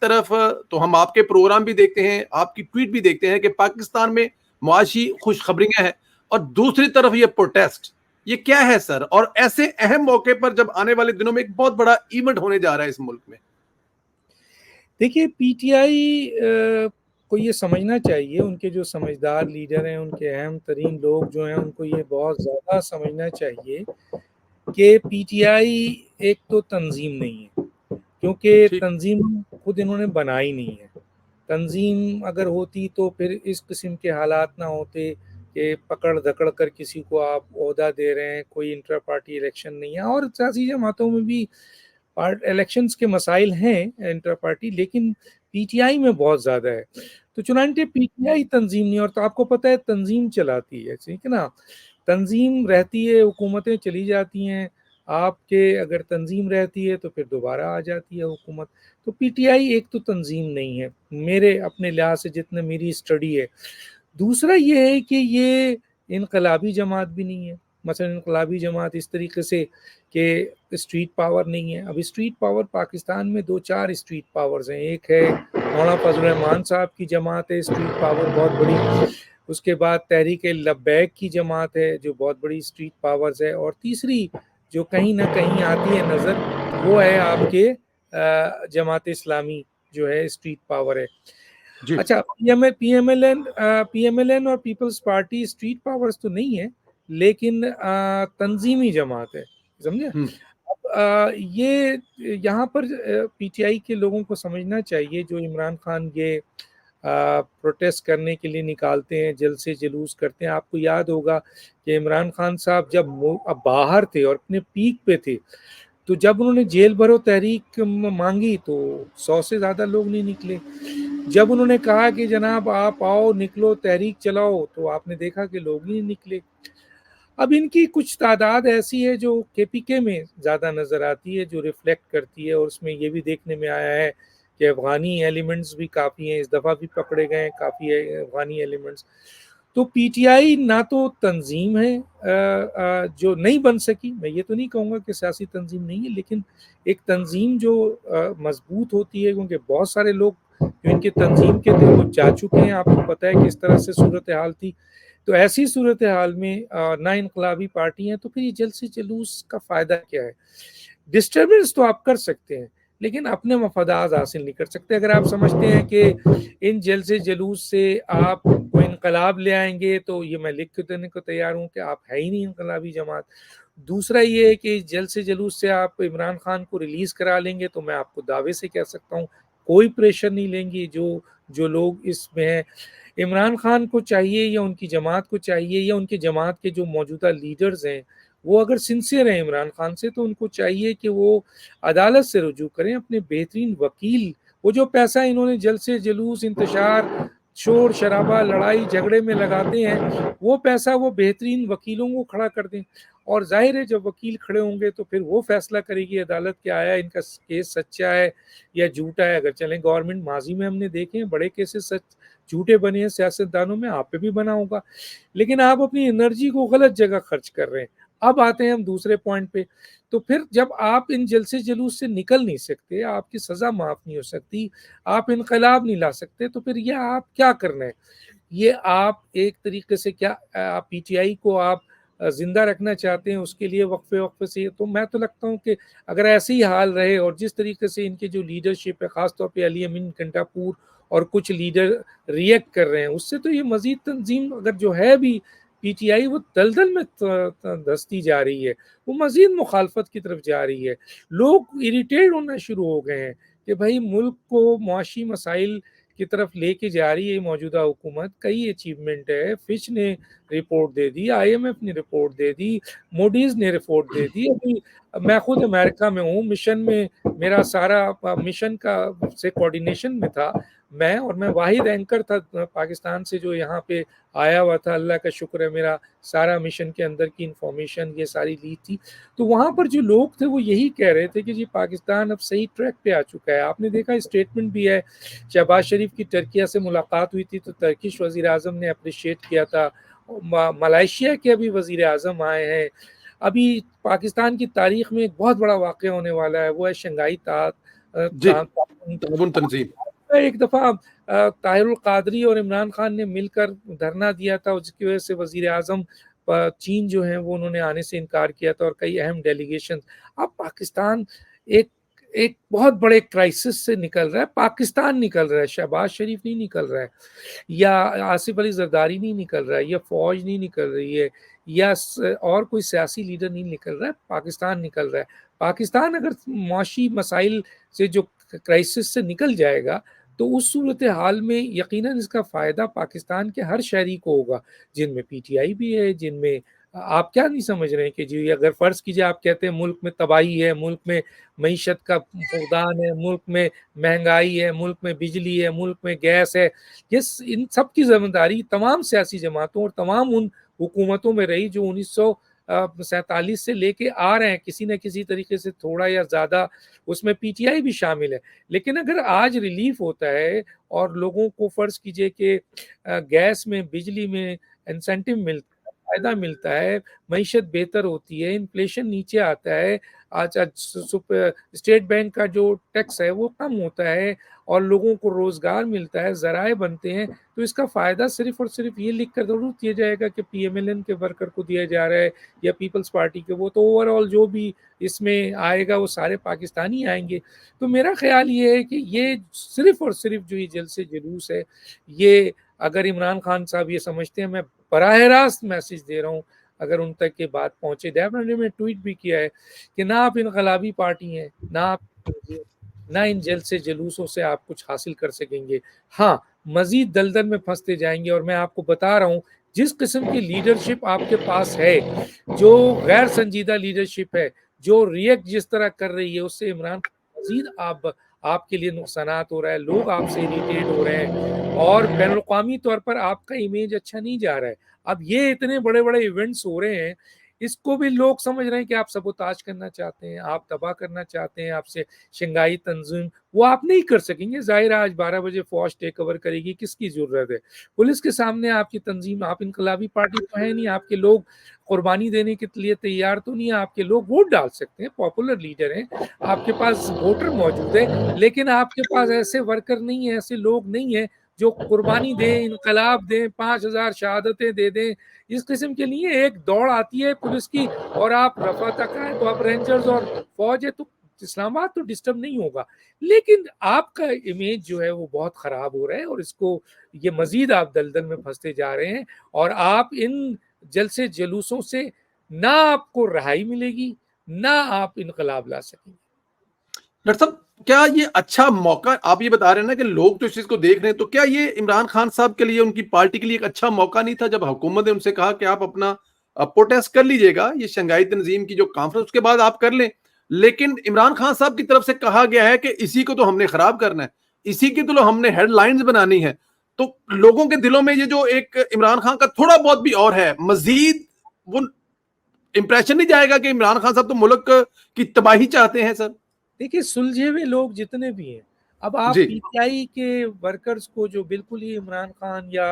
तरफ तो हम आपके प्रोग्राम भी देखते हैं, आपकी ट्वीट भी देखते हैं कि पाकिस्तान में मुआशी खुशखबरियां हैं, और दूसरी तरफ ये प्रोटेस्ट, ये क्या है सर? और ऐसे अहम मौके पर जब आने वाले दिनों में एक बहुत बड़ा इवेंट होने जा रहा है इस मुल्क में। देखिए, पीटीआई को ये समझना चाहिए, उनके जो समझदार लीडर हैं, उनके अहम तरीन लोग जो हैं, उनको ये बहुत ज़्यादा समझना चाहिए कि पीटीआई एक तो तंजीम नहीं है, क्योंकि ठीक। तंजीम खुद इन्होंने बनाई नहीं है। तंजीम अगर होती तो फिर इस किस्म के हालात ना होते कि पकड़ धकड़ कर किसी को आप ओहदा दे रहे हैं, कोई इंटर पार्टी इलेक्शन नहीं है। और सियासी जमातों में भी इलेक्शंस के मसाइल हैं इंटर पार्टी, लेकिन पीटीआई में बहुत ज़्यादा है। तो चुनांचे पीटीआई तंजीम नहीं, और तो आपको पता है तंजीम चलाती है, ठीक है ना। तंजीम रहती है, हुकूमतें चली जाती हैं, आपके अगर तंजीम रहती है तो फिर दोबारा आ जाती है हुकूमत। तो पीटीआई एक तो तंजीम नहीं है मेरे अपने लिहाज से, जितने मेरी स्टडी है। दूसरा ये है कि ये इनकलाबी जमात भी नहीं है। मसलन इनकलाबी जमात इस तरीके से कि स्ट्रीट पावर नहीं है। अभी स्ट्रीट पावर पाकिस्तान में दो चार स्ट्रीट पावर्स हैं। एक है मौलाना फजल रहमान साहब की जमात है, स्ट्रीट पावर बहुत बड़ी। उसके बाद तहरीक लब्बैक की जमात है जो बहुत बड़ी स्ट्रीट पावर्स है। और तीसरी जो कहीं ना कहीं आती है नज़र, वो है आपके जमात इस्लामी जो है स्ट्रीट पावर है। जी। अच्छा, पीएमएलएन और पीपल्स पार्टी स्ट्रीट पावर्स तो नहीं है, लेकिन तंजीमी जमात है, समझे। हम्म। अब ये यहाँ पर पीटीआई के लोगों को समझना चाहिए, जो इमरान खान ये प्रोटेस्ट करने के लिए निकालते हैं, जलसे जुलूस करते हैं। आपको याद होगा कि इमरान खान साहब जब अब बाहर थे और अपने पीक पे थे, तो जब उन्होंने जेल भरो तहरीक मांगी तो 100 से ज़्यादा लोग नहीं निकले। जब उन्होंने कहा कि जनाब आप आओ निकलो तहरीक चलाओ, तो आपने देखा कि लोग ही नहीं निकले। अब इनकी कुछ तादाद ऐसी है जो केपीके में ज़्यादा नज़र आती है, जो रिफ्लेक्ट करती है। और उसमें ये भी देखने में आया है कि अफ़गानी एलिमेंट्स भी काफ़ी हैं, इस दफ़ा भी पकड़े गए हैं काफ़ी अफ़गानी एलिमेंट्स। तो पीटीआई ना तो तंजीम है जो नहीं बन सकी, मैं ये तो नहीं कहूँगा कि सियासी तंजीम नहीं है, लेकिन एक तंजीम जो मजबूत होती है, क्योंकि बहुत सारे लोग जो इनके तंजीम के थे वो जा चुके हैं। आपको पता है किस तरह से सूरत हाल थी। तो ऐसी सूरत हाल में ना इनकलाबी पार्टी हैं, तो फिर ये जलसे जुलूस का फ़ायदा क्या है। डिस्टर्बेंस तो आप कर सकते हैं, लेकिन अपने मफादात हासिल नहीं कर सकते। अगर आप समझते हैं कि इन जलसे जुलूस से आप कोई इनकलाब ले आएंगे, तो ये मैं लिख के देने को तैयार हूँ कि आप है ही नहीं इनकलाबी जमात। दूसरा ये है कि जलसे जुलूस से आप इमरान खान को रिलीज़ करा लेंगे, तो मैं आपको दावे से कह सकता हूँ कोई प्रेशर नहीं लेंगे जो जो लोग इसमें हैं। इमरान खान को चाहिए या उनकी जमात को चाहिए या उनकी जमात के जो मौजूदा लीडर्स हैं, वो अगर सिंसियर हैं इमरान खान से, तो उनको चाहिए कि वो अदालत से रुजू करें अपने बेहतरीन वकील। वो जो पैसा इन्होंने जलसे जुलूस इंतशार शोर शराबा लड़ाई झगड़े में लगाते हैं, वो पैसा वो बेहतरीन वकीलों को खड़ा कर दें। और जाहिर है जब वकील खड़े होंगे तो फिर वो फैसला करेगी अदालत कि आया इनका केस सच्चा है या झूठा है। अगर चलें गवर्नमेंट, माजी में हमने देखे हैं बड़े केसेस सच झूठे बने हैं सियासतदानों में, आप पे भी बना होगा। लेकिन आप अपनी एनर्जी को गलत जगह खर्च कर रहे हैं। अब आते हैं हम दूसरे पॉइंट पे। तो फिर जब आप इन जलसे जुलूस से निकल नहीं सकते, आपकी सज़ा माफ़ नहीं हो सकती, आप इनकलाब नहीं ला सकते, तो फिर ये आप क्या कर रहे हैं? ये आप एक तरीके से क्या आप पीटीआई को आप जिंदा रखना चाहते हैं, उसके लिए वक्फे वक्फे से। तो मैं तो लगता हूँ कि अगर ऐसे ही हाल रहे और जिस तरीके से इनके जो लीडरशिप है, खासतौर पे अली अमीन कंटापुर और कुछ लीडर रिएक्ट कर रहे हैं, उससे तो ये मजीद तंजीम अगर जो है भी पीटीआई वो दलदल में धंसती जा रही है, वो मजीद मुखालफत की तरफ जा रही है। लोग इरिटेट होना शुरू हो गए हैं कि भाई मुल्क को मुआशी मसाइल की तरफ लेके जा रही है मौजूदा हुकूमत। कई अचीवमेंट है, फिच ने रिपोर्ट दे दी, आईएमएफ ने रिपोर्ट दे दी, मोडीज ने रिपोर्ट दे दी। अभी मैं खुद अमेरिका में हूँ, मिशन में मेरा सारा मिशन का से कोऑर्डिनेशन में था मैं, और मैं वाहिद एंकर था पाकिस्तान से जो यहाँ पे आया हुआ था। अल्लाह का शुक्र है मेरा सारा मिशन के अंदर की इंफॉर्मेशन ये सारी ली थी। तो वहाँ पर जो लोग थे वो यही कह रहे थे कि जी पाकिस्तान अब सही ट्रैक पे आ चुका है। आपने देखा स्टेटमेंट भी है, शहबाज शरीफ की टर्किया से मुलाकात हुई थी तो टर्किश वजीर आज़म ने अप्रिशिएट किया था। मलेशिया के अभी वजीर आज़म आए हैं। अभी पाकिस्तान की तारीख में एक बहुत बड़ा वाक़या होने वाला है, वो है शंघाई जी, ताउन तंजीम। एक दफा ताहिरुल कादरी और इमरान खान ने मिलकर धरना दिया था, उसकी वजह से वजीर आजम चीन जो है वो उन्होंने आने से इनकार किया था और कई अहम डेलीगेशन। अब पाकिस्तान एक एक बहुत बड़े क्राइसिस से निकल रहा है, पाकिस्तान निकल रहा है, शहबाज शरीफ नहीं निकल रहा है, या आसिफ अली जरदारी नहीं निकल रहा है, या फौज नहीं निकल रही है, या और कोई सियासी लीडर नहीं निकल रहा है, पाकिस्तान निकल रहा है। पाकिस्तान अगर मुआशी मसाइल से जो क्राइसिस से निकल जाएगा तो उस सूरत हाल में यकीनन इसका फ़ायदा पाकिस्तान के हर शहरी को होगा, जिनमें पीटीआई भी है, जिनमें आप क्या नहीं समझ रहे हैं कि जी अगर फ़र्ज़ कीजिए आप कहते हैं मुल्क में तबाही है, मुल्क में मईशत का फुक़दान है, मुल्क में महंगाई है, मुल्क में बिजली है, मुल्क में गैस है, इन सब की ज़िम्मेदारी तमाम सियासी जमातों और तमाम उन हुकूमतों में रही जो 1947 से लेके आ रहे हैं, किसी न किसी तरीके से थोड़ा या ज़्यादा उसमें पीटीआई भी शामिल है। लेकिन अगर आज रिलीफ होता है और लोगों को फ़र्ज़ कीजिए कि गैस में, बिजली में इंसेंटिव मिलता है, फ़ायदा मिलता है, मईशत बेहतर होती है, इन्फ्लेशन नीचे आता है, आज आज स्टेट बैंक का जो टैक्स है वो कम होता है और लोगों को रोज़गार मिलता है, ज़राए बनते हैं, तो इसका फ़ायदा सिर्फ़ और सिर्फ़ ये लिख कर ज़रूर दिया जाएगा कि पीएमएलएन के वर्कर को दिया जा रहा है या पीपल्स पार्टी के, वो तो ओवरऑल जो भी इसमें आएगा वो सारे पाकिस्तानी आएंगे। तो मेरा ख्याल ये है कि ये सिर्फ़ और सिर्फ़ जो ये जलसे जुलूस है, ये अगर इमरान खान साहब ये समझते हैं, मैं बराह रास्त मैसेज दे रहा हूँ, अगर उन तक ये बात पहुँचे, डेफिनेटली मैं ट्वीट भी किया है कि ना आप इनकलाबी पार्टी हैं, ना आप ना इन जलसे जुलूसों से आप कुछ हासिल कर सकेंगे। हाँ, मज़ीद दलदल में फँसते जाएँगे और मैं आपको बता रहा हूँ, जिस किस्म की लीडरशिप आपके पास है, जो गैर संजीदा लीडरशिप है, जो रिएक्ट जिस तरह कर रही है, उससे इमरान मज़ीद आपके लिए नुकसानात हो रहा है, लोग आपसे इरिटेट हो रहे हैं और बैनुल-अक़वामी तौर पर आपका इमेज अच्छा नहीं जा रहा है। अब ये इतने बड़े-बड़े इवेंट्स हो रहे हैं, इसको भी लोग समझ रहे हैं कि आप सबोताज करना चाहते हैं, आप तबाह करना चाहते हैं, आपसे शंघाई तंज़ीम, वो आप नहीं कर सकेंगे। ज़ाहिर है आज 12 बजे फ़ौज टेक ओवर करेगी, किसकी ज़रूरत है? पुलिस के सामने आपकी तंज़ीम, आप इनकलाबी पार्टी तो है नहीं, आपके लोग कुर्बानी देने के लिए तैयार तो नहीं है, आपके लोग वोट डाल सकते हैं, पॉपुलर लीडर हैं, आपके पास वोटर मौजूद है, लेकिन आपके पास ऐसे वर्कर नहीं है, ऐसे लोग नहीं है जो कुर्बानी दें, इनकलाब दें, 5000 शहादतें दे दें। इस किस्म के लिए एक दौड़ आती है पुलिस की और आप रफ़ा तक आए तो आप रेंजर्स और फौज है तो इस्लामाबाद तो डिस्टर्ब नहीं होगा। लेकिन आपका इमेज जो है वो बहुत ख़राब हो रहा है और इसको ये मज़ीद आप दलदल में फँसते जा रहे हैं और आप इन जलसे जुलूसों से ना आपको रहाई मिलेगी, ना आप इनकलाब ला सकेंगे। डॉक्टर साहब, क्या ये अच्छा मौका, आप ये बता रहे हैं ना कि लोग तो इस चीज को देख रहे हैं, तो क्या ये इमरान खान साहब के लिए, उनकी पार्टी के लिए एक अच्छा मौका नहीं था जब हुकूमत ने उनसे कहा कि आप अपना प्रोटेस्ट कर लीजिएगा, ये शंघाई तंजीम की जो कॉन्फ्रेंस उसके बाद आप कर लें। लेकिन इमरान खान साहब की तरफ से कहा गया है कि इसी को तो हमने खराब करना है, इसी की तो हमने हेडलाइंस बनानी है। तो लोगों के दिलों में ये जो एक इमरान खान का थोड़ा बहुत भी और है, मजीद वो इंप्रेशन नहीं जाएगा कि इमरान खान साहब तो मुल्क की तबाही चाहते हैं सर? देखिए, सुलझे हुए लोग जितने भी हैं, अब आप जी। पीटीआई के वर्कर्स को जो बिल्कुल ही इमरान खान या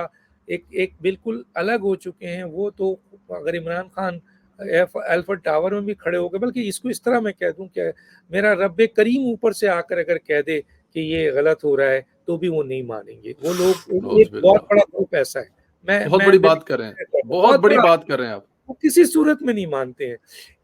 एक एक बिल्कुल अलग हो चुके हैं, वो तो अगर इमरान खान एल्फर्ड टावर में भी खड़े हो गए, बल्कि इसको इस तरह मैं कह दूं कि मेरा रब्बे करीम ऊपर से आकर अगर कह दे कि ये गलत हो रहा है, तो भी वो नहीं मानेंगे। वो लोग एक बहुत बड़ा ग्रुप ऐसा है। बहुत मैं बड़ी दिल बात कर रहे हैं, बहुत बहुत बड़ी बड़ा, बात कर रहे हैं आप। वो किसी सूरत में नहीं मानते हैं।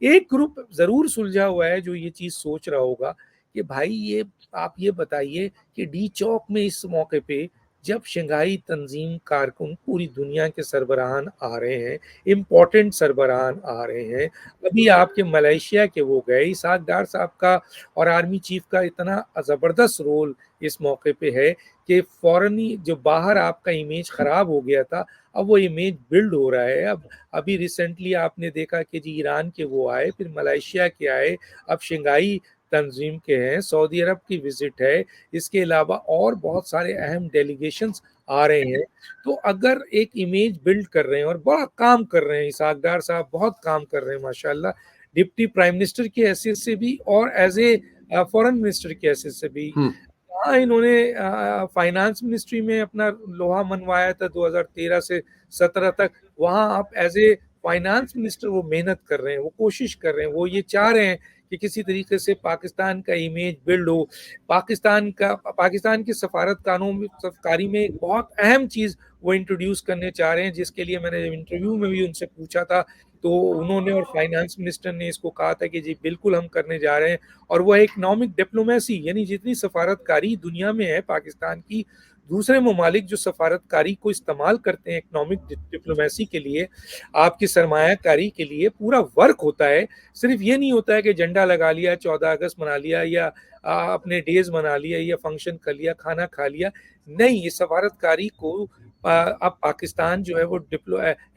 एक ग्रुप ज़रूर सुलझा हुआ है जो ये चीज़ सोच रहा होगा कि भाई ये आप ये बताइए कि डी चौक में इस मौके पे जब शंघाई तंजीम कारकुन पूरी दुनिया के सरबराहान आ रहे हैं, इम्पोर्टेंट सरबराहान आ रहे हैं, अभी आपके मलेशिया के वो गए, इसहाक डार साहब का और आर्मी चीफ का इतना ज़बरदस्त रोल इस मौके पे है कि फ़ौरन ही जो बाहर आपका इमेज ख़राब हो गया था, अब वो इमेज बिल्ड हो रहा है। अब अभी रिसेंटली आपने देखा कि जी ईरान के वो आए, फिर मलेशिया के आए, अब शंघाई तंजीम के हैं, सऊदी अरब की विजिट है, इसके अलावा और बहुत सारे अहम डेलीगेशंस आ रहे हैं। तो अगर एक इमेज बिल्ड कर रहे हैं और बड़ा काम कर रहे हैं, इसहाक डार साहब बहुत काम कर रहे हैं माशाल्लाह, डिप्टी प्राइम मिनिस्टर की हैसियत से भी और एज ए फॉरेन मिनिस्टर की हैसियत से भी। हाँ, इन्होंने फाइनेंस मिनिस्ट्री में अपना लोहा मनवाया था 2013 से 17 तक। वहाँ आप एज ए फाइनेंस मिनिस्टर वो मेहनत कर रहे हैं, वो कोशिश कर रहे हैं, वो ये चाह रहे हैं कि किसी तरीके से पाकिस्तान का इमेज बिल्ड हो। पाकिस्तान की सफारतकारी में एक बहुत अहम चीज़ वो इंट्रोड्यूस करने चाह रहे हैं, जिसके लिए मैंने इंटरव्यू में भी उनसे पूछा था, तो उन्होंने और फाइनेंस मिनिस्टर ने इसको कहा था कि जी बिल्कुल हम करने जा रहे हैं। और वो इकोनॉमिक डिप्लोमेसी, यानी जितनी सफारतकारी दुनिया में है पाकिस्तान की, दूसरे ममालिक जो सफारतकारी को इस्तेमाल करते हैं इकोनॉमिक डिप्लोमेसी के लिए, आपकी सरमायाकारी के लिए, पूरा वर्क होता है। सिर्फ ये नहीं होता है कि झंडा लगा लिया, 14 अगस्त मना लिया, या अपने डेज मना लिया, या फंक्शन कर लिया, खाना खा लिया। नहीं, ये सफारतकारी को अब पाकिस्तान जो है वो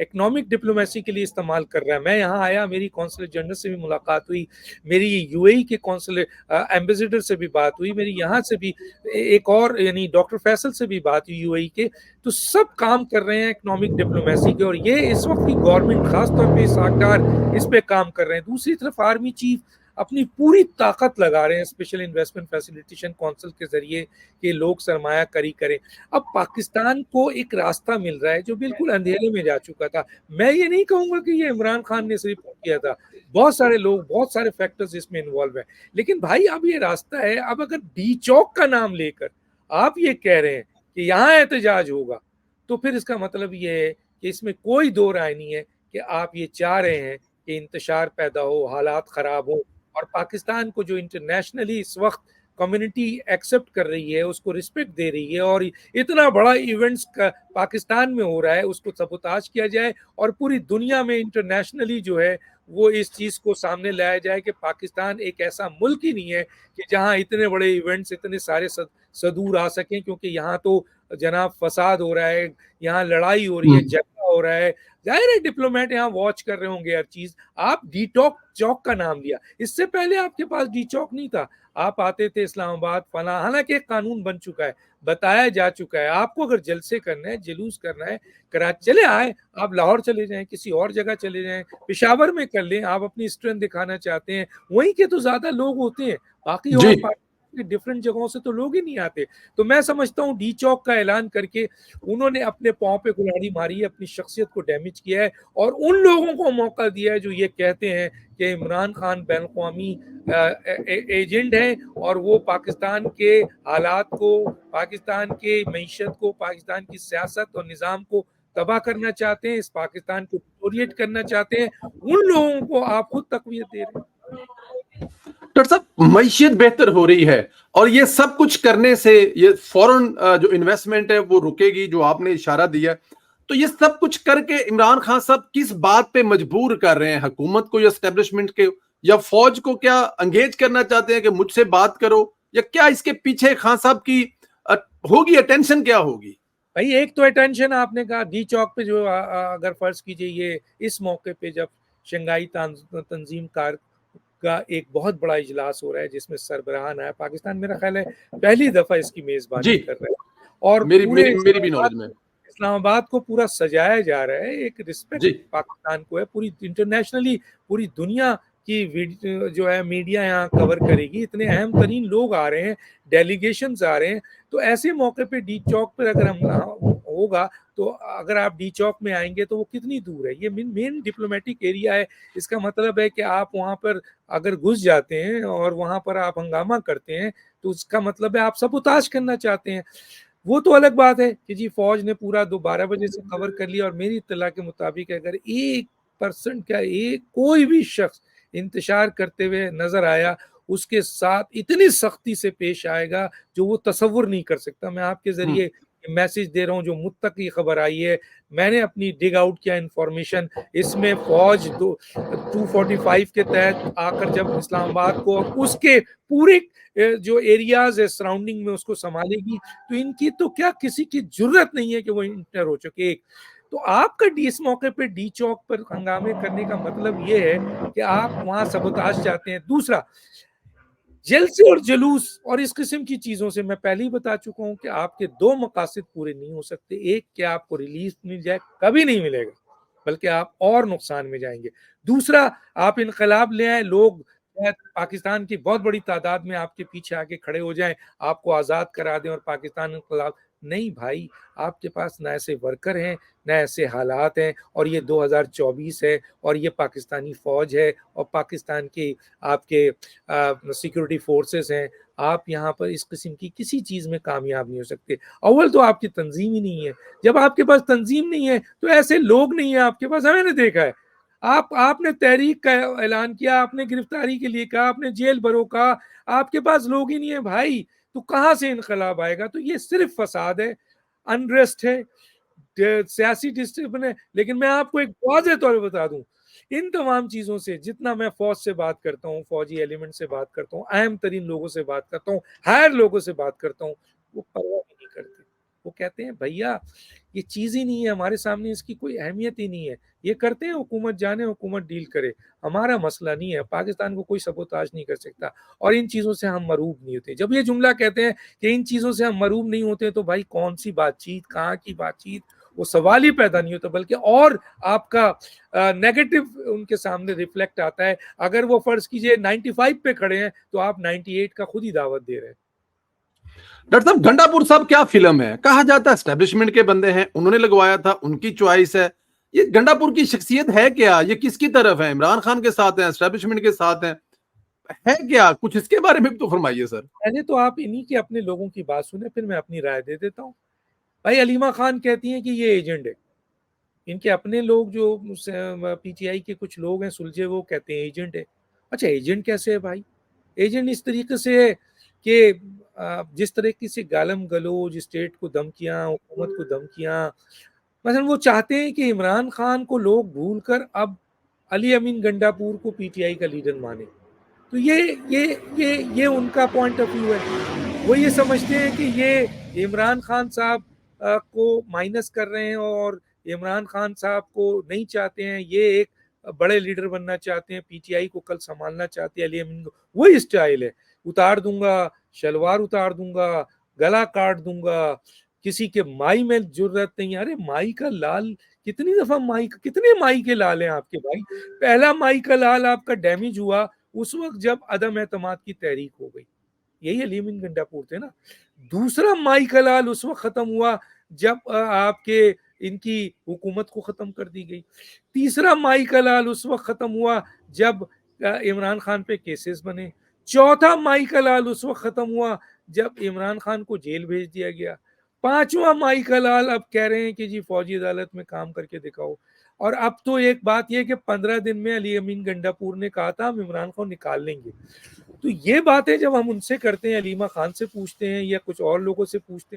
इकोनॉमिक डिप्लोमेसी के लिए इस्तेमाल कर रहा है। मैं यहाँ आया, मेरी कौंसलर जनरल से भी मुलाकात हुई, मेरी यूएई के कौंसलर एम्बेसडर से भी बात हुई, मेरी यहाँ से भी एक और यानी डॉक्टर फैसल से भी बात हुई यूएई के। तो सब काम कर रहे हैं इकोनॉमिक डिप्लोमेसी के, और ये इस वक्त की गवर्नमेंट खासतौर पे साकदार इस पे काम कर रहे हैं। दूसरी तरफ आर्मी चीफ अपनी पूरी ताकत लगा रहे हैं स्पेशल इन्वेस्टमेंट फैसिलिटेशन काउंसिल के जरिए कि लोग सरमाया करी करें। अब पाकिस्तान को एक रास्ता मिल रहा है जो बिल्कुल अंधेरे में जा चुका था। मैं ये नहीं कहूंगा कि ये इमरान खान ने सिर्फ किया था, बहुत सारे लोग, बहुत सारे फैक्टर्स इसमें इन्वॉल्व है। लेकिन भाई अब ये रास्ता है, अब अगर डी चौक का नाम लेकर आप ये कह रहे हैं कि यहाँ एहतजाज होगा, तो फिर इसका मतलब ये है कि इसमें कोई दो राय नहीं है कि आप ये चाह रहे हैं कि इंतशार पैदा हो, हालात खराब हो, और पाकिस्तान को जो इंटरनेशनली इस वक्त कम्युनिटी एक्सेप्ट कर रही है, उसको रिस्पेक्ट दे रही है, और इतना बड़ा इवेंट्स का पाकिस्तान में हो रहा है, उसको सबोताज किया जाए, और पूरी दुनिया में इंटरनेशनली जो है वो इस चीज़ को सामने लाया जाए कि पाकिस्तान एक ऐसा मुल्क ही नहीं है कि जहां इतने बड़े इवेंट्स, इतने सारे सदूर आ सकें। क्योंकि यहाँ तो जनाब फसाद हो रहा है, यहाँ लड़ाई हो रही है, झगड़ा हो रहा है। जाहिर है डिप्लोमेट यहाँ वॉच कर रहे होंगे हर चीज। आप डी चौक का नाम लिया, इससे पहले आपके पास डी चौक नहीं था। आप आते थे इस्लामाबाद फला, हालांकि एक कानून बन चुका है, बताया जा चुका है, आपको अगर जलसे करना है, जुलूस करना है, कराची चले आए, आप लाहौर चले जाएं, किसी और जगह चले जाएं, पेशावर में कर लें। आप अपनी स्ट्रेंथ दिखाना चाहते हैं, वहीं के तो ज्यादा लोग होते हैं, बाकी और डिफरेंट जगहों से तो लोग ही नहीं आते। तो मैं समझता हूँ डी चौक का ऐलान करके उन्होंने अपने पांव पे कुल्हाड़ी मारी है, अपनी शख्सियत को डैमेज किया है, और उन लोगों को मौका दिया है जो ये कहते हैं कि इमरान खान बैन-अवी एजेंट है, और वो पाकिस्तान के हालात को, पाकिस्तान के मईशत को, पाकिस्तान की सियासत और निज़ाम को तबाह करना चाहते हैं, इस पाकिस्तान को डिटोरिएट करना चाहते हैं। उन लोगों को आप खुद तकवीत दे रहे हैं। डॉक्टर साहब, मईशियत बेहतर हो रही है, और ये सब कुछ करने से ये फॉरेन जो इन्वेस्टमेंट है वो रुकेगी, जो आपने इशारा दिया। तो ये सब कुछ करके इमरान खान साहब किस बात पे मजबूर कर रहे हैं हुकूमत को, या एस्टेब्लिशमेंट के, या फौज को? क्या अंगेज करना चाहते हैं कि मुझसे बात करो, या क्या इसके पीछे खान साहब की होगी अटेंशन, क्या होगी? भाई एक तो अटेंशन आपने कहा डी चौक पे, जो अगर फर्ज कीजिए ये इस मौके पे जब शंघाई तंजीम कार का एक बहुत बड़ा इजलास हो रहा है जिसमें सरबराहान आया पाकिस्तान, मेरा ख्याल है पहली दफा इसकी मेजबानी कर रहा है, और मेरी भी नॉलेज में इस्लामाबाद को पूरा सजाया जा रहा है। एक रिस्पेक्ट पाकिस्तान को है, पूरी इंटरनेशनली पूरी दुनिया की जो है मीडिया यहाँ कवर करेगी, इतने अहम तरीन लोग आ रहे हैं, डेलीगेशंस आ रहे हैं। तो ऐसे मौके पे डी चौक पर अगर हम होगा, तो अगर आप डी चौक में आएंगे तो वो कितनी दूर है, ये मेन डिप्लोमेटिक एरिया है। इसका मतलब है कि आप वहाँ पर अगर घुस जाते हैं और वहाँ पर आप हंगामा करते हैं, तो उसका मतलब है आप सबूताज करना चाहते हैं। वो तो अलग बात है कि जी फौज ने पूरा 12 बजे से कवर कर लिया, और मेरी इत्तला के मुताबिक अगर 1% क्या एक कोई भी शख्स इंतशार करते हुए नजर आया, उसके साथ इतनी सख्ती से पेश आएगा जो वो तसव्वुर नहीं कर सकता। मैं आपके जरिए मैसेज दे रहा हूँ, जो मुझ तक की खबर आई है, मैंने अपनी डिग आउट किया इंफॉर्मेशन, इसमें फौज 245 के तहत आकर जब इस्लामाबाद को और उसके पूरे जो एरियाज है सराउंडिंग में उसको संभालेगी, तो इनकी तो क्या किसी की जरूरत नहीं है कि वो इंटर हो चुके। एक तो आपका इस मौके पे डी चौक पर हंगामे करने का मतलब ये है कि आप वहां सबोताज चाहते हैं। दूसरा, जलसे और जुलूस और इस किस्म की चीजों से मैं पहले ही बता चुका हूं कि आपके दो मकासद पूरे नहीं हो सकते। एक, कि आपको रिलीफ मिल जाए, कभी नहीं मिलेगा, बल्कि आप और नुकसान में जाएंगे। दूसरा, आप इनकलाब ले आए, लोग पाकिस्तान की बहुत बड़ी तादाद में आपके पीछे आके खड़े हो जाएं, आपको आजाद करा दें और पाकिस्तान इनकलाब नहीं भाई, आपके पास ना ऐसे वर्कर हैं, ना ऐसे हालात हैं, और ये 2024 है, और ये पाकिस्तानी फ़ौज है, और पाकिस्तान के आपके सिक्योरिटी फोर्सेस हैं। आप यहाँ पर इस किस्म की किसी चीज़ में कामयाब नहीं हो सकते। अव्वल तो आपकी तंज़ीम ही नहीं है। जब आपके पास तंज़ीम नहीं है, तो ऐसे लोग नहीं हैं आपके पास, मैंने देखा है। आपने तहरीक का ऐलान किया, आपने गिरफ्तारी के लिए कहा, आपने जेल भरो कहा, आपके पास लोग ही नहीं है भाई, तो कहाँ से इनकलाब आएगा? तो ये सिर्फ फसाद है, अनरेस्ट है, सियासी डिस्टर्बन है। लेकिन मैं आपको एक वाज़ेह तौर पे बता दूं, इन तमाम चीज़ों से, जितना मैं फौज से बात करता हूँ, फौजी एलिमेंट से बात करता हूँ, अहम तरीन लोगों से बात करता हूँ, हायर लोगों से बात करता हूँ, वो परवाह भी नहीं करते। वो कहते हैं भैया ये चीज़ ही नहीं है हमारे सामने, इसकी कोई अहमियत ही नहीं है। ये करते हैं, हुकूमत जाने, हुकूमत डील करे, हमारा मसला नहीं है। पाकिस्तान को कोई सबोताज नहीं कर सकता, और इन चीज़ों से हम मरूब नहीं होते। जब ये जुमला कहते हैं कि इन चीज़ों से हम मरूब नहीं होते, तो भाई कौन सी बातचीत, कहाँ की बातचीत, वो सवाल ही पैदा नहीं होता, बल्कि और आपका नेगेटिव उनके सामने रिफ्लेक्ट आता है। अगर वो फर्ज कीजिए 95 पे खड़े हैं, तो आप 98 का खुद ही दावत दे रहे हैं। डॉक्टर साहब, गंडापुर साहब क्या फिल्म है? कहा जाता है एस्टेब्लिशमेंट के बंदे हैं, उन्होंने लगवाया था, उनकी चॉइस है। ये गंडापुर की शख्सियत है क्या? ये किसकी तरफ है? इमरान खान के साथ है, एस्टेब्लिशमेंट के साथ है क्या? कुछ इसके बारे में भी तो फरमाइए सर। पहले तो आप इन्हीं के अपने लोगों की बात सुने, फिर मैं अपनी राय दे देता हूँ। भाई अलीमा खान कहती हैं कि ये एजेंट है। इनके अपने लोग जो पीटीआई के कुछ लोग हैं सुलझे, वो कहते हैं एजेंट है। अच्छा, एजेंट कैसे है भाई? एजेंट इस तरीके से है कि जिस तरीके से गालम गलोच, स्टेट को धमकियां, हुकूमत को धमकियां, मतलब वो चाहते हैं कि इमरान खान को लोग भूलकर अब अली अमीन गंडापुर को पीटीआई का लीडर माने। तो ये उनका पॉइंट ऑफ व्यू है। वो ये समझते हैं कि ये इमरान खान साहब को माइनस कर रहे हैं, और इमरान खान साहब को नहीं चाहते हैं, ये एक बड़े लीडर बनना चाहते हैं, पीटीआई को कल संभालना चाहते हैं अली अमीन को। वही स्टाइल है, उतार दूंगा, शलवार उतार दूंगा, गला काट दूंगा, किसी के माई में जरूरत नहीं है। अरे माई का लाल, कितनी दफा माई, कितने माई के लाल हैं आपके भाई? पहला माई का लाल आपका डैमेज हुआ उस वक्त जब अदम एतमाद की तहरीक हो गई, यही अली अमीन गंडापुर थे ना। दूसरा माई का लाल उस वक्त खत्म हुआ जब आपके इनकी हुकूमत को खत्म कर दी गई। तीसरा माई का लाल उस वक्त खत्म हुआ जब इमरान खान पे केसेस बने। चौथा माई का लाल उस वक्त खत्म हुआ जब इमरान खान को जेल भेज दिया गया। पांचवा माई का लाल अब कह रहे हैं कि जी फौजी अदालत में काम करके दिखाओ। और अब तो एक बात यह कि 15 दिन में अली अमीन गंडापुर ने कहा था हम इमरान खान निकाल लेंगे। तो ये बातें जब हम उनसे करते हैं, अलीमा खान से पूछते हैं या कुछ और लोगों से पूछते हैं,